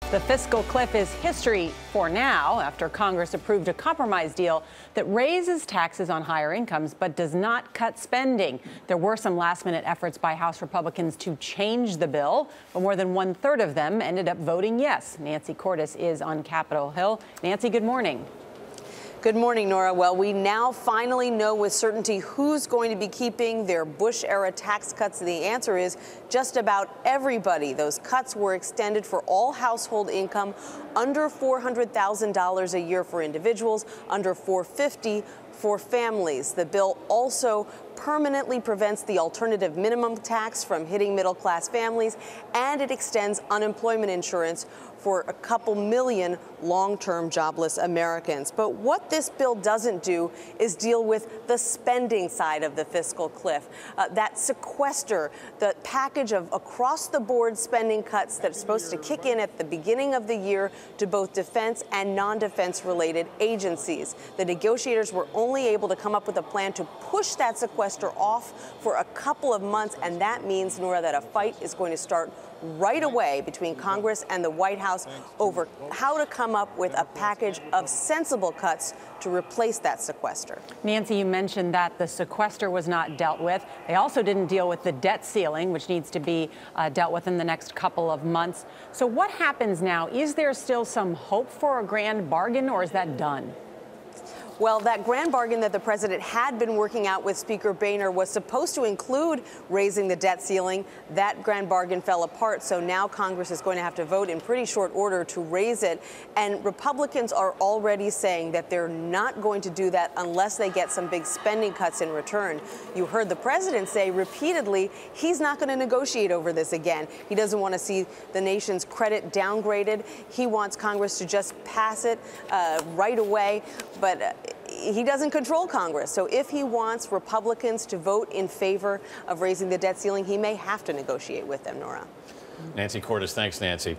The fiscal cliff is history for now after Congress approved a compromise deal that raises taxes on higher incomes but does not cut spending. There were some last-minute efforts by House Republicans to change the bill, but more than one-third of them ended up voting yes. Nancy Cordes is on Capitol Hill. Nancy, good morning. Good morning, Nora. Well, we now finally know with certainty who's going to be keeping their Bush-era tax cuts. The answer is just about everybody. Those cuts were extended for all household income under $400,000 a year for individuals, under $450,000 for families. The bill also permanently prevents the alternative minimum tax from hitting middle-class families, and it extends unemployment insurance for a couple million long-term jobless Americans. But what this bill doesn't do is deal with the spending side of the fiscal cliff. That sequester, the package of across-the-board spending cuts that's supposed to kick in at the beginning of the year to both defense and non-defense related agencies. The negotiators were only able to come up with a plan to push that sequester off for a couple of months, and that means, Nora, that a fight is going to start right away between Congress and the White House over how to come up with a package of sensible cuts to replace that sequester. Nancy, you mentioned that the sequester was not dealt with. They also didn't deal with the debt ceiling, which needs to be dealt with in the next couple of months. So what happens now? Is there still some hope for a grand bargain, or is that done? Well, that grand bargain that the president had been working out with Speaker Boehner was supposed to include raising the debt ceiling. That grand bargain fell apart, so now Congress is going to have to vote in pretty short order to raise it. And Republicans are already saying that they're not going to do that unless they get some big spending cuts in return. You heard the president say repeatedly he's not going to negotiate over this again. He doesn't want to see the nation's credit downgraded. He wants Congress to just pass it right away. But he doesn't control Congress. So if he wants Republicans to vote in favor of raising the debt ceiling, he may have to negotiate with them, Nora. Nancy Cordes, thanks, Nancy.